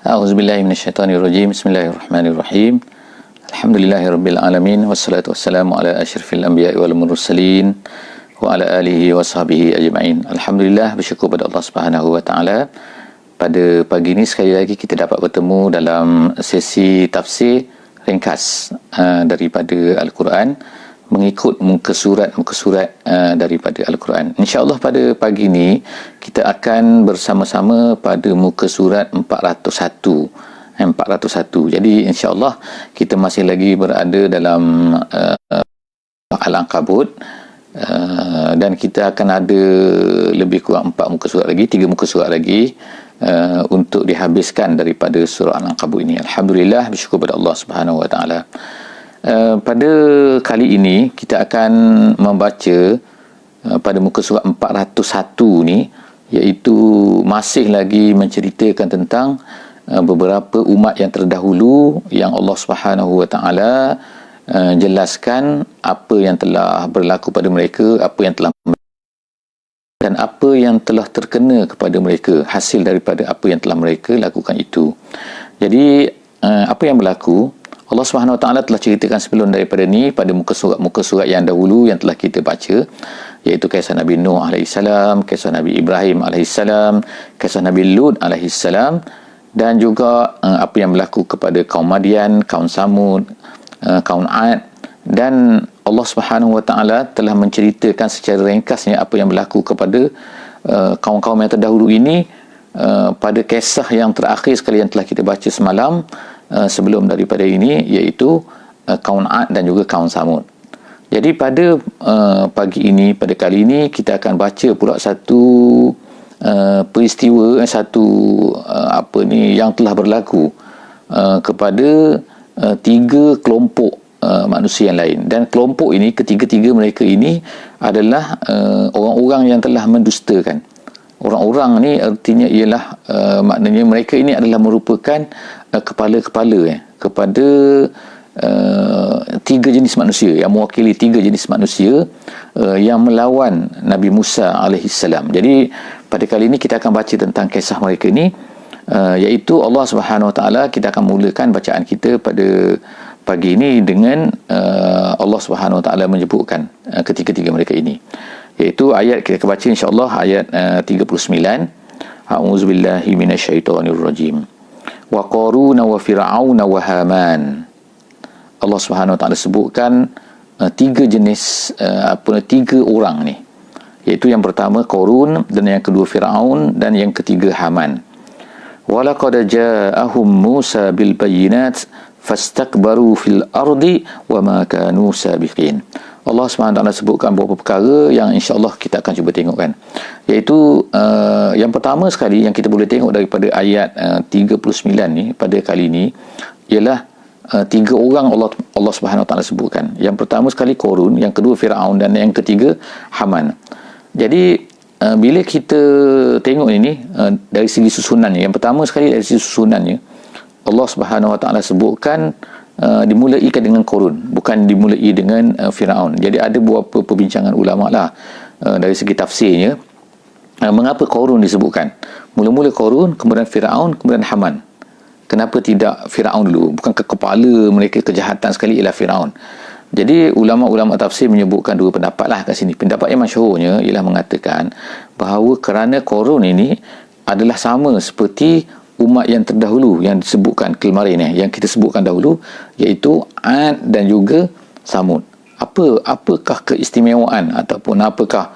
A'udzubillahi minasyaitonirrajim. Bismillahirrahmanirrahim. Alhamdulillahirabbil alamin wassalatu wassalamu ala asyrafil anbiya'i wal mursalin wa ala alihi washabihi ajma'in. Alhamdulillah, bersyukur pada Allah Subhanahu wa taala. Pada pagi ini sekali lagi kita dapat bertemu dalam sesi tafsir ringkas daripada Al-Quran, mengikut muka surat daripada Al-Quran. InsyaAllah pada pagi ini kita akan bersama-sama pada muka surat 401. Jadi insyaAllah kita masih lagi berada dalam Al-Ankabut, dan kita akan ada lebih kurang 3 muka surat lagi untuk dihabiskan daripada surah Al-Ankabut ini. Alhamdulillah, bersyukur pada Allah Subhanahu wa taala. Pada kali ini kita akan membaca pada muka surat 401 ni, iaitu masih lagi menceritakan tentang beberapa umat yang terdahulu yang Allah Subhanahu wa taala jelaskan apa yang telah berlaku pada mereka, apa yang telah dan apa yang telah terkena kepada mereka, hasil daripada apa yang telah mereka lakukan itu. Jadi apa yang berlaku, Allah Subhanahu Wa Taala telah ceritakan sebelum daripada ni pada muka surat yang dahulu yang telah kita baca, iaitu kisah Nabi Nuh alaihissalam, kisah Nabi Ibrahim alaihissalam, kisah Nabi Lut alaihissalam, dan juga apa yang berlaku kepada kaum Madian, kaum Samud, kaum Ad. Dan Allah Subhanahu Wa Taala telah menceritakan secara ringkasnya apa yang berlaku kepada kaum-kaum yang terdahulu ini pada kisah yang terakhir sekali yang telah kita baca semalam sebelum daripada ini, iaitu kaum Ad dan juga kaum Samud. Jadi pada pagi ini, pada kali ini kita akan baca pula satu peristiwa, yang telah berlaku kepada 3 kelompok manusia yang lain. Dan kelompok ini, ketiga-tiga mereka ini adalah orang-orang yang telah mendustakan. Orang-orang ni artinya ialah maknanya mereka ini adalah merupakan kepala-kepala kepada 3 jenis manusia, yang mewakili 3 jenis manusia yang melawan Nabi Musa alaihissalam. Jadi pada kali ini kita akan baca tentang kisah mereka ini, iaitu Allah Subhanahu Wa Taala. Kita akan mulakan bacaan kita pada pagi ini dengan Allah Subhanahu Wa Taala menyebutkan ketiga-tiga mereka ini, iaitu ayat kita akan baca insya-Allah ayat 39. A'udzubillahi minasyaitonirrajim. Wa qaruna wa fir'auna wa haman. Allah Subhanahu Wa Taala sebutkan 3 jenis 3 orang ni, iaitu yang pertama Qarun, dan yang kedua Fir'aun, dan yang ketiga Haman. Walaqad ja'ahum Musa bil bayyinat fastakbaru fil ardi wa ma kanu sabiqin. Allah SWT sebutkan beberapa perkara yang insya-Allah kita akan cuba tengokkan, iaitu yang pertama sekali yang kita boleh tengok daripada ayat 39 ni pada kali ini ialah 3 orang Allah SWT sebutkan. Yang pertama sekali Qarun, yang kedua Fir'aun, dan yang ketiga Haman. Jadi bila kita tengok ini dari segi susunannya, yang pertama sekali dari segi susunannya, Allah Subhanahu Wa Taala sebutkan dimulaikan dengan Qarun, bukan dimulai dengan Firaun. Jadi ada beberapa perbincangan ulama lah dari segi tafsirnya, mengapa Qarun disebutkan. Mula-mula Qarun, kemudian Firaun, kemudian Haman. Kenapa tidak Firaun dulu? Bukan kepala mereka kejahatan sekali ialah Firaun. Jadi ulama-ulama tafsir menyebutkan 2 pendapat lah kat sini. Pendapat yang masyhurnya ialah mengatakan bahawa kerana Qarun ini adalah sama seperti umat yang terdahulu yang disebutkan kemarin yang kita sebutkan dahulu, iaitu Ad dan juga Samud. Apakah keistimewaan ataupun apakah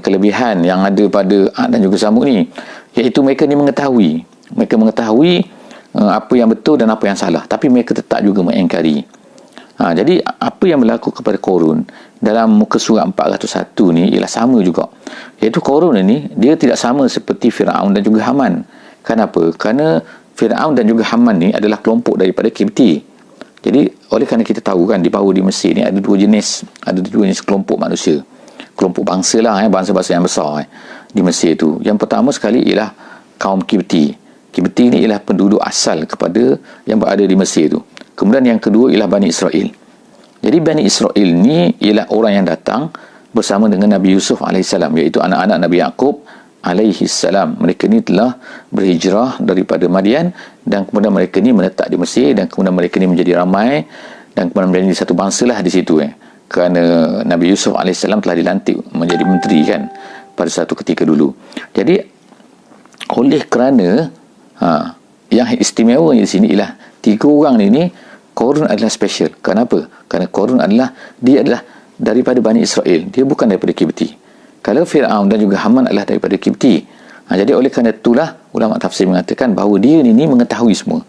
kelebihan yang ada pada Ad dan juga Samud ni? Iaitu mereka ni mengetahui apa yang betul dan apa yang salah, tapi mereka tetap juga mengingkari. Jadi apa yang berlaku kepada Qarun dalam muka surat 401 ni ialah sama juga, iaitu Qarun ini dia tidak sama seperti Firaun dan juga Haman. Kenapa? Kerana Firaun dan juga Haman ni adalah kelompok daripada Kipti. Jadi oleh kerana kita tahu kan bahawa di Mesir ni ada dua jenis kelompok manusia, kelompok bangsa lah, bangsa-bangsa yang besar di Mesir tu. Yang pertama sekali ialah kaum Kipti. Kipti ni ialah penduduk asal kepada yang berada di Mesir tu. Kemudian yang kedua ialah Bani Israel. Jadi Bani Israel ni ialah orang yang datang bersama dengan Nabi Yusuf alaihissalam, iaitu anak-anak Nabi Yaqub alaihi salam. Mereka ni telah berhijrah daripada Madian dan kemudian mereka ni menetap di Mesir dan kemudian mereka ni menjadi ramai dan kemudian menjadi satu bangsa lah di situ kerana Nabi Yusuf AS telah dilantik menjadi menteri kan pada satu ketika dulu. Jadi oleh kerana yang istimewa di sini ialah 3 orang ni Qarun adalah special. Kenapa? Kerana Qarun dia adalah daripada Bani Israel, dia bukan daripada Kibti. Kalau Fir'aun dan juga Haman adalah daripada Kibti. Jadi oleh kerana itulah ulama tafsir mengatakan bahawa dia ni mengetahui semua.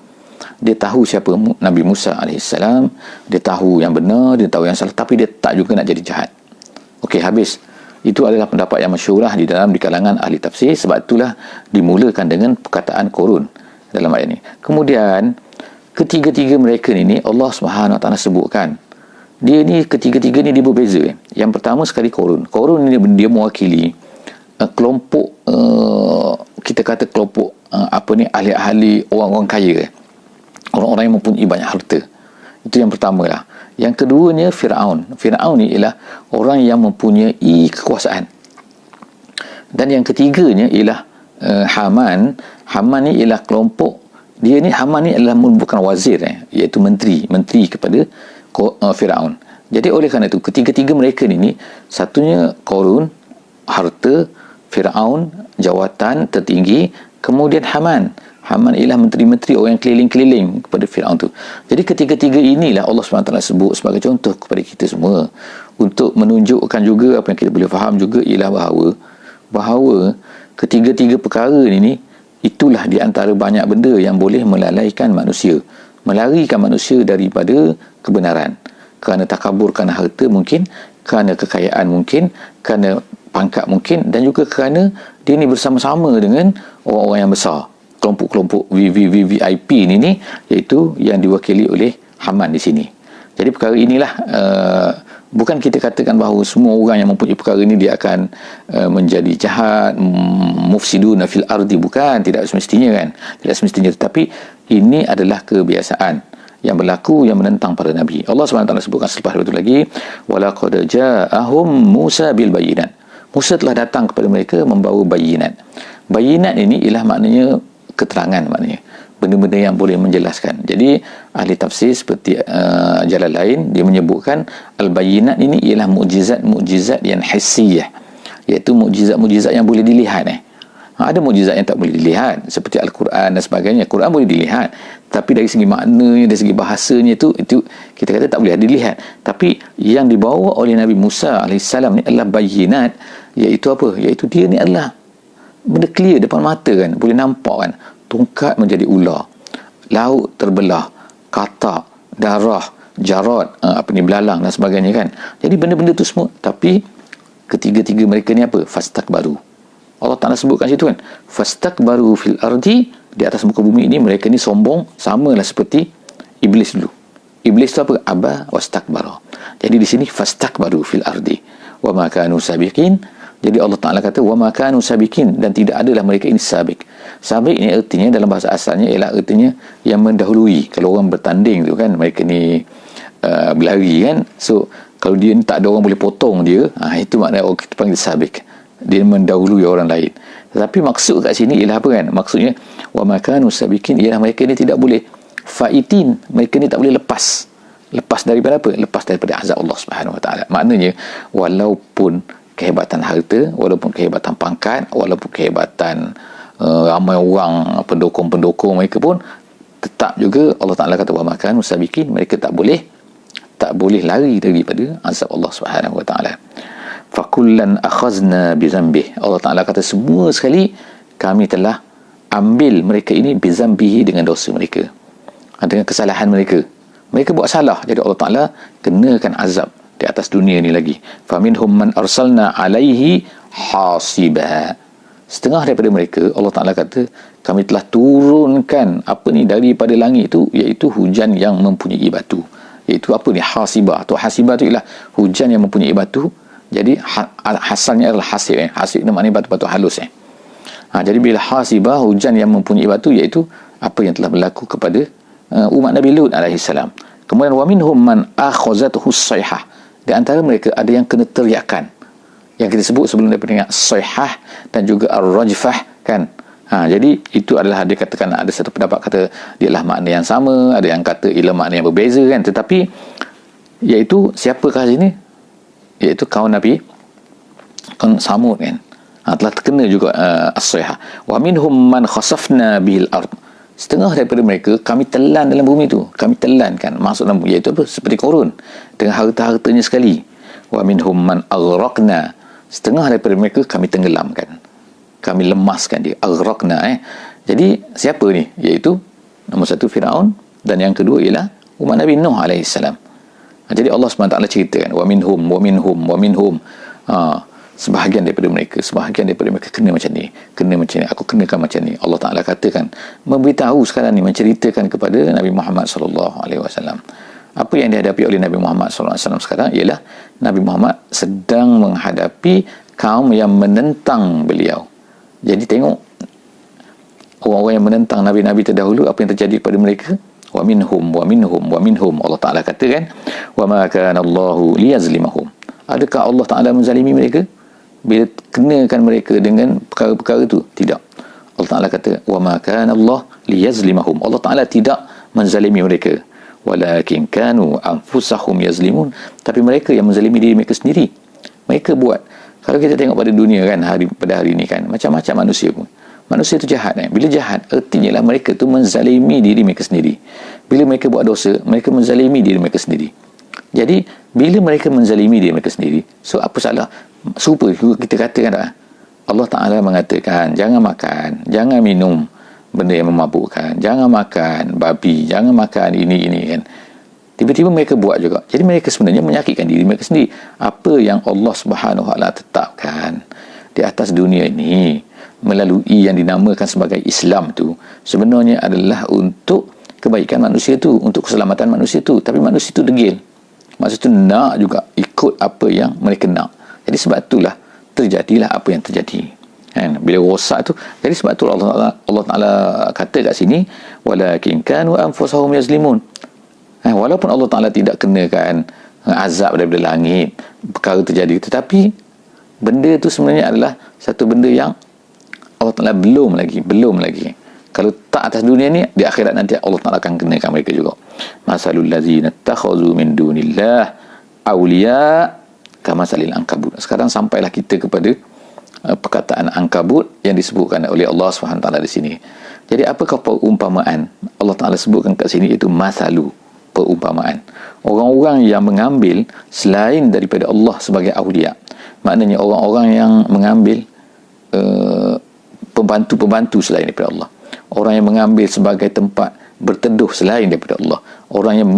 Dia tahu siapa Nabi Musa AS, dia tahu yang benar, dia tahu yang salah, tapi dia tak juga nak jadi jahat. Okey, habis. Itu adalah pendapat yang masyhur di kalangan ahli tafsir. Sebab itulah dimulakan dengan perkataan Qarun dalam ayat ini. Kemudian ketiga-tiga mereka ni Allah Subhanahu Wa Taala sebutkan dia ni ketiga-tiga ni dia berbeza. Yang pertama sekali Qarun ni dia mewakili kelompok kita kata kelompok ahli-ahli orang-orang kaya, orang-orang yang mempunyai banyak harta. Itu yang pertama lah. Yang keduanya Fir'aun ni ialah orang yang mempunyai kekuasaan. Dan yang ketiganya ialah Haman ni ialah kelompok Haman ni adalah bukan wazir iaitu menteri kepada Fir'aun. Jadi oleh kerana itu ketiga-tiga mereka ni satunya Qarun harta, Fir'aun jawatan tertinggi, kemudian Haman ialah menteri-menteri orang yang keliling-keliling kepada Fir'aun tu. Jadi ketiga-tiga inilah Allah SWT sebut sebagai contoh kepada kita semua untuk menunjukkan juga apa yang kita boleh faham juga ialah bahawa ketiga-tiga perkara ni itulah di antara banyak benda yang boleh melalaikan manusia, melarikan manusia daripada kebenaran. Kerana takabur, kerana harta mungkin, kerana kekayaan mungkin, kerana pangkat mungkin, dan juga kerana dia ni bersama-sama dengan orang-orang yang besar. Kelompok-kelompok VIP ni iaitu yang diwakili oleh Haman di sini. Jadi perkara inilah bukan kita katakan bahawa semua orang yang mempunyai perkara ini dia akan menjadi jahat, mufsiduna fil ardi, bukan, tidak semestinya kan, tidak semestinya, tetapi ini adalah kebiasaan yang berlaku yang menentang para nabi. Allah SWT sebutkan selepas itu lagi, walaqad ja'ahum Musa bil bayyinat. Musa telah datang kepada mereka membawa bayinat. Bayinat ini ialah maknanya keterangan, maknanya benda-benda yang boleh menjelaskan. Jadi ahli tafsir seperti Jalalain dia menyebutkan al-bayyinat ini ialah mukjizat yang hissiyah, iaitu mukjizat yang boleh dilihat. Ada mukjizat yang tak boleh dilihat seperti Al-Quran dan sebagainya. Quran boleh dilihat, tapi dari segi maknanya, dari segi bahasanya itu kita kata tak boleh dilihat. Tapi yang dibawa oleh Nabi Musa AS ni adalah bayinat, iaitu apa? Iaitu dia ni adalah benda clear depan mata kan, boleh nampak kan. Tongkat menjadi ular, laut terbelah, katak, darah, jarad, belalang dan sebagainya kan. Jadi benda-benda tu semua, tapi ketiga-tiga mereka ni apa? Fastakbaru. Allah Ta'ala sebutkan situ kan, fastakbaru fil ardi, di atas muka bumi ini mereka ni sombong, samalah seperti iblis dulu. Iblis tu apa? Aba wastakbara. Jadi di sini fastakbaru fil ardi wa ma kanu sabiqin. Jadi Allah Ta'ala kata wa ma kanu sabiqin, dan tidak adalah mereka ini sabik. Sabik ini artinya dalam bahasa asalnya ialah artinya yang mendahului. Kalau orang bertanding tu kan, mereka ni berlari kan, so kalau dia ni tak ada orang boleh potong dia, itu maknanya orang kita panggil sabik, dia mendahului orang lain. Tetapi maksud kat sini ialah apa kan? Maksudnya wa ma kanu sabiqin ialah mereka ni tidak boleh faitin, mereka ni tak boleh lepas daripada apa? Lepas daripada azab Allah Subhanahu Wa Taala. Maknanya walaupun kehebatan harta, walaupun kehebatan pangkat, walaupun kehebatan ramai orang pendukung-pendukung mereka pun, tetap juga Allah Ta'ala kata wa ma kanu sabiqin, mereka tak boleh lari daripada azab Allah Subhanahu Wa Taala. Fakullan akhazna bizambih. Allah Ta'ala kata semua sekali kami telah ambil mereka ini bizambihi, dengan dosa mereka, dengan kesalahan mereka. Mereka buat salah, jadi Allah Ta'ala kenakan azab di atas dunia ni lagi. Faminhum man arsalna alaihi hasiba. Setengah daripada mereka Allah Ta'ala kata kami telah turunkan daripada langit itu, iaitu hujan yang mempunyai batu. Iaitu apa ni? Hasibah. Atau hasibah itu ialah hujan yang mempunyai batu. Jadi hasalnya adalah hasib. Hasib itu maknanya batu-batu halus. Jadi bila hasibah, hujan yang mempunyai batu, iaitu apa yang telah berlaku kepada umat Nabi Lut AS. Kemudian wa minhum man akhazatuhu as-sayhah. Di antara mereka ada yang kena teriakan. yang kita sebut sebelum daripada as-sayhah dan juga ar-rajfah kan. Jadi itu adalah dia katakan ada satu pendapat kata dia adalah makna yang sama, ada yang kata ialah makna yang berbeza kan. Tetapi iaitu siapakah sini? Iaitu kaum Nabi Samud kan. Telah terkena juga as-sayhah. Wa minhum man khasafna bil ard. Setengah daripada mereka kami telan dalam bumi tu. Kami telan kan. Maksud dalam bumi iaitu apa? Seperti korun dengan harta-hartanya sekali. Wa minhum man aghraqna. Setengah daripada mereka kami tenggelamkan. Kami lemaskan dia. Aghraqna Jadi siapa ni? Iaitu nombor satu Firaun dan yang kedua ialah umat Nabi Nuh alaihi salam. Jadi Allah SWT ceritakan wa minhum sebahagian daripada mereka kena macam ni, aku kenakan macam ni. Allah Taala katakan, memberitahu sekarang ni, menceritakan kepada Nabi Muhammad sallallahu alaihi wasallam apa yang dihadapi oleh Nabi Muhammad sallallahu alaihi wasallam sekarang ialah Nabi Muhammad sedang menghadapi kaum yang menentang beliau. Jadi tengok orang-orang yang menentang nabi-nabi terdahulu, apa yang terjadi pada mereka. Wa minhum Allah Taala katakan wa ma kana Allahu liyazlimahum. Adakah Allah Taala menzalimi mereka bila kenakan mereka dengan perkara-perkara itu? Tidak. Allah Taala kata wa ma kana Allah liyazlimahum. Allah Taala tidak menzalimi mereka, walakin kanu anfusahum yazlimun. Tapi mereka yang menzalimi diri mereka sendiri. Mereka buat. Kalau kita tengok pada dunia kan, pada hari ini kan, macam-macam manusia pun. Manusia itu jahat Bila jahat, artinya lah mereka tu menzalimi diri mereka sendiri. Bila mereka buat dosa, mereka menzalimi diri mereka sendiri. Jadi bila mereka menzalimi diri mereka sendiri, so apa salah? Serupa kita katakan tak? Allah Ta'ala mengatakan jangan makan, jangan minum benda yang memabukkan, jangan makan babi, jangan makan ini kan. Tiba-tiba mereka buat juga. Jadi mereka sebenarnya menyakitkan diri mereka sendiri. Apa yang Allah Subhanahu Wa Taala tetapkan di atas dunia ini melalui yang dinamakan sebagai Islam tu, sebenarnya adalah untuk kebaikan manusia tu, untuk keselamatan manusia tu. Tapi manusia tu degil. Maksud tu nak juga ikut apa yang mereka nak. Jadi sebab itulah terjadilah apa yang terjadi. Kan? Bila rosak tu, jadi sebab tu Allah Taala kata kat sini walakin kanu anfusahum yazlimun. Walaupun Allah Ta'ala tidak kenakan azab daripada langit, perkara terjadi, tetapi benda itu sebenarnya adalah satu benda yang Allah Ta'ala belum lagi. Kalau tak atas dunia ni, di akhirat nanti Allah Ta'ala akan kenakan mereka juga. Masalul lazina takhazu min dunillah awliya kamasalil ankabut. Sekarang sampailah kita kepada perkataan ankabut yang disebutkan oleh Allah SWT di sini. Jadi apakah perumpamaan Allah Ta'ala sebutkan kat sini? Itu masalu, perumpamaan. Orang-orang yang mengambil selain daripada Allah sebagai awliya, maknanya orang-orang yang mengambil pembantu-pembantu selain daripada Allah, orang yang mengambil sebagai tempat berteduh selain daripada Allah, orang yang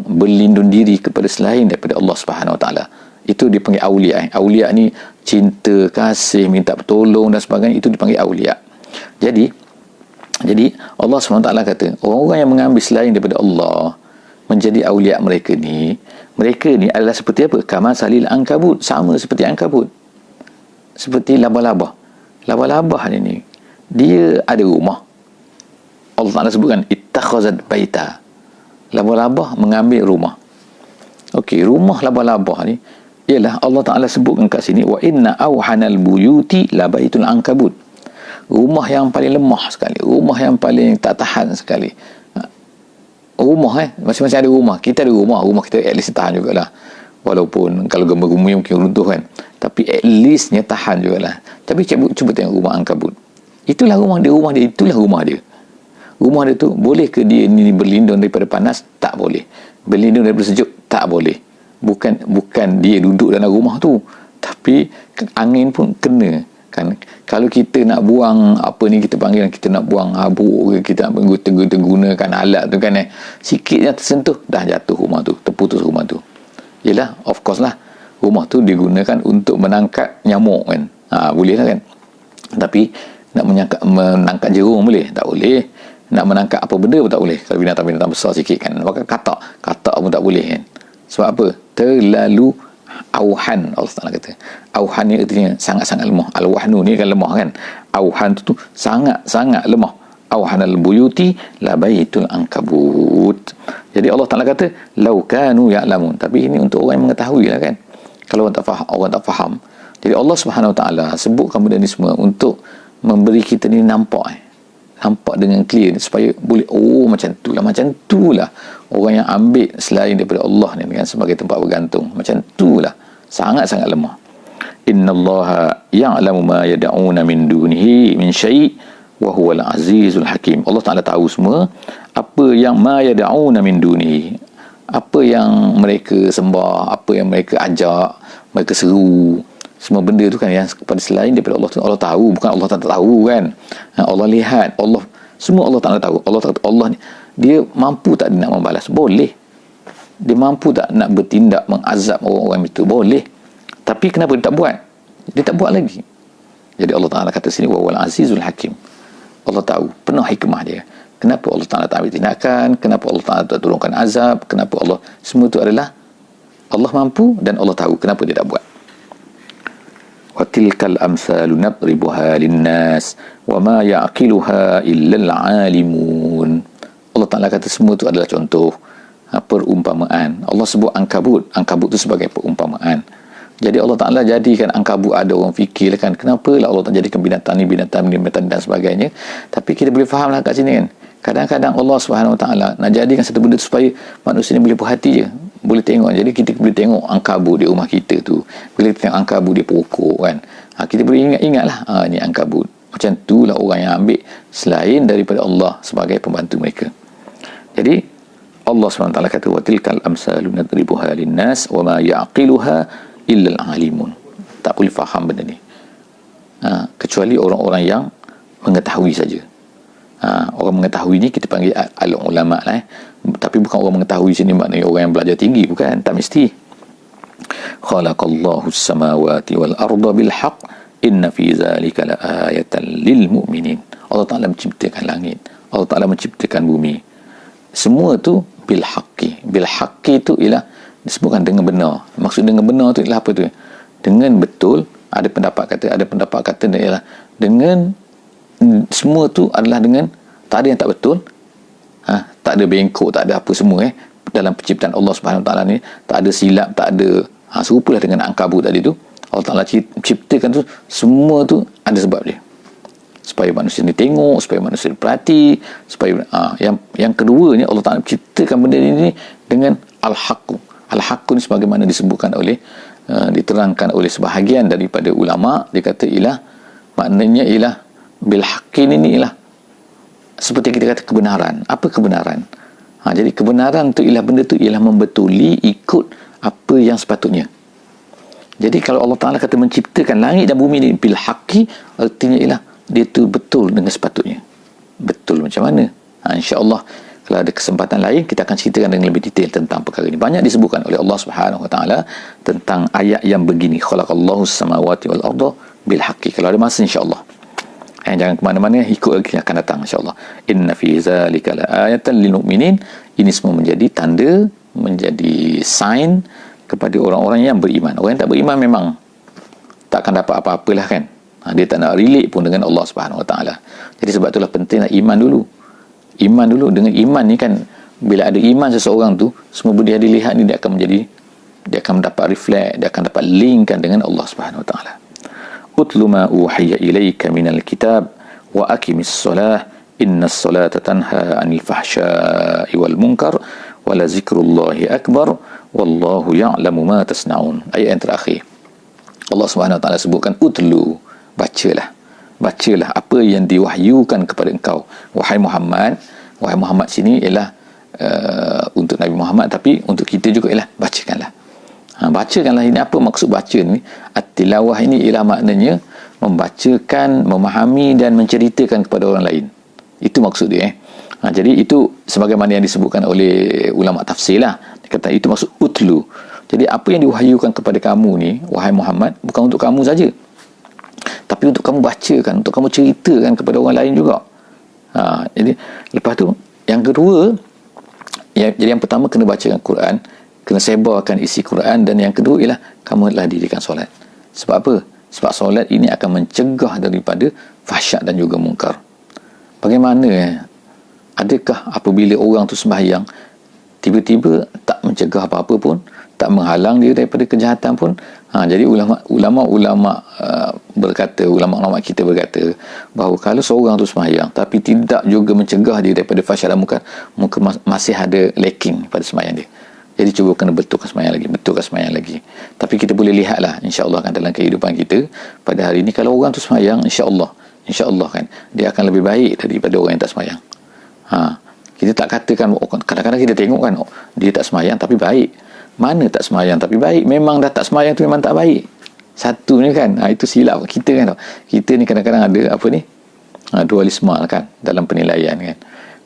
berlindung diri kepada selain daripada Allah Subhanahu Wa Taala, itu dipanggil awliya. Awliya ni cinta, kasih, minta pertolong dan sebagainya, itu dipanggil awliya. Jadi Allah SWT kata orang-orang yang mengambil selain daripada Allah menjadi awliya, mereka ni adalah seperti apa? Kama salil ankabut, sama seperti ankabut, seperti laba-laba. Laba-laba ni dia ada rumah. Allah Ta'ala sebutkan ittakhazat baita. Laba-laba mengambil rumah. Okey, rumah laba-laba ni ialah Allah Ta'ala sebutkan kat sini wa inna awhanal buyuti labaitul ankabut. Rumah yang paling lemah sekali, rumah yang paling tak tahan sekali. Rumah masing-masing ada rumah. Kita ada rumah kita at least tahan jugalah. Walaupun kalau gempa-bumi mungkin runtuh kan, tapi at leastnya tahan jugalah. Tapi cuba tengok rumah ankabut. Itulah rumah dia. Rumah dia tu, boleh ke dia ni berlindung daripada panas? Tak boleh. Berlindung daripada sejuk? Tak boleh. Bukan dia duduk dalam rumah tu, tapi angin pun kena kan. Kalau kita nak buang apa ni kita panggil, kita nak buang habuk ke, kita nak gunakan alat tu kan, sikit yang tersentuh dah jatuh rumah tu, terputus rumah tu. Yelah, of course lah, rumah tu digunakan untuk menangkap nyamuk kan. Boleh lah kan. Tapi nak menangkap jerung boleh? Tak boleh. Nak menangkap apa benda pun tak boleh. Kalau binatang-binatang besar sikit kan, maka katak pun tak boleh kan. Sebab apa? Terlalu auhan. Allah Ta'ala kata auhan ni artinya sangat-sangat lemah. Al-wahnu ni kan lemah kan. Auhan tu sangat-sangat lemah. Auhan al-buyuti labaitul ankabut. Jadi Allah Ta'ala kata lau kanu ya'lamun. Tapi ini untuk orang yang mengetahui lah kan. Kalau orang tak faham, Jadi Allah Subhanahu Wa Taala sebutkan benda ni semua untuk memberi kita ni nampak dengan clear supaya boleh macam tu lah orang yang ambil selain daripada Allah ni dengan sebagai tempat bergantung, macam tu lah, sangat-sangat lemah. Innallaha ya'lamu ma yad'una min dunihi min syai' wa huwal azizul hakim. Allah Taala tahu semua apa yang ma yad'una min dunihi, apa yang mereka sembah, apa yang mereka ajak, mereka seru, semua benda tu kan yang kepada selain daripada Allah tu Allah tahu, bukan Allah tak tahu kan. Allah lihat, Allah semua Allah Taala tahu. Allah ni dia mampu tak dia nak membalas? Boleh. Dia mampu tak nak bertindak mengazab orang-orang itu? Boleh. Tapi kenapa dia tak buat? Dia tak buat lagi. Jadi Allah Taala kata sini wa wal azizul hakim. Allah tahu, penuh hikmah dia. Kenapa Allah Taala tak ambil tindakan? Kenapa Allah Taala tak turunkan azab? Kenapa Allah? Semua itu adalah Allah mampu dan Allah tahu kenapa dia tak buat. Wa tilkal amsalu nadribuha linnas wa ma ya'qiluha illa al-alimun. Allah Taala kata semua itu adalah contoh, perumpamaan. Allah sebut Ankabut itu sebagai perumpamaan. Jadi Allah Taala jadikan Ankabut, ada orang fikir kan, kenapa lah Allah tak jadikan binatang dan sebagainya. Tapi kita boleh faham lah kat sini kan, kadang-kadang Allah Subhanahu Wa Taala nak jadikan satu benda supaya manusia ni boleh berhati je, boleh tengok. Jadi kita boleh tengok Ankabut di rumah kita tu, boleh tengok Ankabut di pokok kan, kita boleh ingat lah, ni Ankabut. Macam tu lah orang yang ambil selain daripada Allah sebagai pembantu mereka. Jadi Allah SWT kata wa tilkal amsalu nadribuha linnas wa ma ya'qiluha illa al-alimun. Tak boleh faham benda ni kecuali orang-orang yang mengetahui saja. Orang mengetahui ni kita panggil alim ulama lah, tapi bukan orang mengetahui sini maknanya orang yang belajar tinggi, bukan, tak mesti. Khalaqallahu as-samawati wal arda bil haqq inna fi zalika laayatan lil mu'minin. Allah Taala menciptakan langit, Allah Taala menciptakan bumi, semua tu bil haqqi. Bil haqqi tu ialah disebutkan dengan benar. Maksud dengan benar tu ialah apa tu? Dengan betul. Ada pendapat kata ialah dengan semua tu adalah dengan tak ada yang tak betul. Tak ada bengkok, tak ada apa semua dalam penciptaan Allah Subhanahu Wa Taala ni, tak ada silap, tak ada serupalah dengan Ankabut tadi tu. Allah Taala ciptakan tu semua tu ada sebab dia, supaya manusia ni tengok, supaya manusia ni perhati, supaya yang keduanya Allah Taala ciptakan benda ni dengan al-haqqu. Al-haqqu ni sebagaimana disebutkan oleh diterangkan oleh sebahagian daripada ulama, dia kata maknanya ialah bil haqqi ni ialah seperti kita kata kebenaran. Apa kebenaran? Jadi kebenaran tu ialah benda tu ialah membetuli ikut apa yang sepatutnya. Jadi kalau Allah Taala kata menciptakan langit dan bumi ni bil haqqi, artinya ialah dia tu betul dengan sepatutnya. Betul macam mana? InsyaAllah kalau ada kesempatan lain kita akan ceritakan dengan lebih detail tentang perkara ini. Banyak disebutkan oleh Allah Subhanahu Wa Taala tentang ayat yang begini, khalaqallahu as-samawati wal arda bil haqqi. Kalau ada masa insya-Allah. Jangan ke mana-mana, ikut lagi akan datang insya-Allah. Inna fi zalika laayatan lil mu'minin. Ini semua menjadi tanda, menjadi sign kepada orang-orang yang beriman. Orang yang tak beriman memang tak akan dapat apa-apalah kan. Dia tak nak relate pun dengan Allah Subhanahu Wa Taala. Jadi sebab itulah penting nak iman dulu. Iman dulu. Dengan iman ni kan, bila ada iman seseorang tu, semua benda yang dilihat ni dia akan mendapat reflect, dia akan dapat link kan dengan Allah Subhanahu Wa Taala. Utlu ma uhiya ilaika minal kitab wa aqimis solah innas solata tanha 'anil fahsya'i wal munkar wa la zikrullahi akbar wallahu ya'lamu ma tasna'un. Ayat yang terakhir Allah Subhanahu Wa Taala sebutkan utlu, bacalah apa yang diwahyukan kepada engkau wahai Muhammad. Wahai Muhammad sini ialah untuk Nabi Muhammad, tapi untuk kita juga ialah bacakanlah. Bacakanlah ini apa maksud baca ni? At-tilawah ini ialah maknanya membacakan, memahami dan menceritakan kepada orang lain. Itu maksud dia. Jadi itu sebagaimana yang disebutkan oleh ulama tafsir lah. Dia kata itu maksud utlu. Jadi apa yang diwahyukan kepada kamu ni wahai Muhammad bukan untuk kamu saja, tapi untuk kamu bacakan, untuk kamu ceritakan kepada orang lain juga. Jadi lepas tu yang kedua, jadi yang pertama kena bacakan Quran, kena sebarkan isi Quran, dan yang kedua ialah kamu telah dirikan solat. Sebab apa? Sebab solat ini akan mencegah daripada fahsyat dan juga mungkar. Bagaimana adakah apabila orang tu sembahyang tiba-tiba tak mencegah apa-apa pun, tak menghalang dia daripada kejahatan pun. Jadi ulama berkata, ulama kita berkata bahawa kalau seorang tu sembahyang tapi tidak juga mencegah dia daripada fahsyat dan munkar, masih ada lacking pada sembahyang dia. Jadi cuba kena betulkan sembahyang lagi. Tapi kita boleh lihatlah, insya-Allah kan, dalam kehidupan kita pada hari ini, kalau orang tu sembahyang, insya-Allah kan, dia akan lebih baik daripada orang yang tak sembahyang. Kita tak katakan, kadang-kadang kita tengok kan, dia tak sembahyang tapi baik. Mana tak sembahyang tapi baik? Memang dah tak sembahyang tu memang tak baik. Satu ni kan, itu silap kita kan. Kita ni kadang-kadang ada dualisme kan dalam penilaian kan.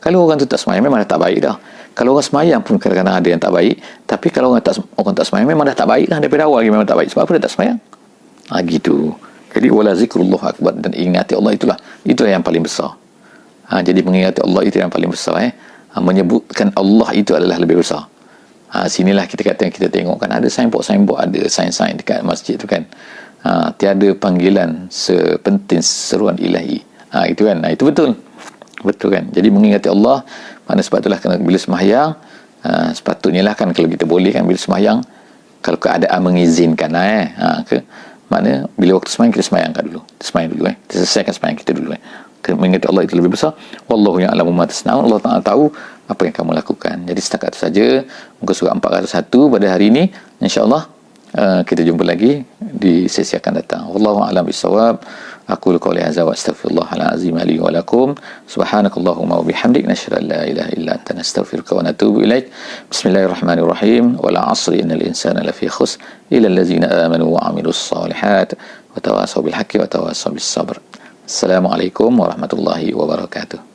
Kalau orang tu tak sembahyang memang dah tak baik dah. Kalau orang sembahyang pun kadang-kadang ada yang tak baik. Tapi kalau orang tak sembahyang memang dah tak baik dah, daripada awal memang tak baik. Sebab apa dia tak sembahyang? Gitu. Jadi wala zikrullah akbar, dan ingati Allah itulah yang paling besar. Jadi mengingati Allah itu yang paling besar. Menyebutkan Allah itu adalah lebih besar. Sinilah kita tengok kan, ada signboard, ada sign dekat masjid tu kan. Tiada panggilan sepenting seruan ilahi. Itu kan. Itu betul kan. Jadi mengingati Allah, mana sebab itulah bila sembahyang, sepatutnya lah kan, kalau kita boleh kan, bila sembahyang, kalau keadaan mengizinkan mana bila waktu sembahyang kita sembahyang dulu kita selesaikan sembahyang kita dulu. Mengingati Allah itu lebih besar. Wallahu ya'lamu ma tasna'un. Allah Ta'ala tahu apa yang kamu lakukan. Jadi setakat itu saja muka surat 401 pada hari ini. InsyaAllah kita jumpa lagi di sesi akan datang. Wallahu a'lam bissawab. Aqulu qawli hadza wa astaghfirullahal azim li wa lakum. Subhanakallahumma wa bihamdik, nashhadu an la ilaha illa anta, nastaghfiruka wa natubu ilaik. Bismillahirrahmanirrahim. Wal 'asri innal insana lafi khusr illa allazina amanu wa 'amilus shalihat wa tawasaw bil haqqi wa tawasaw bis sabr. Assalamualaikum warahmatullahi wabarakatuh.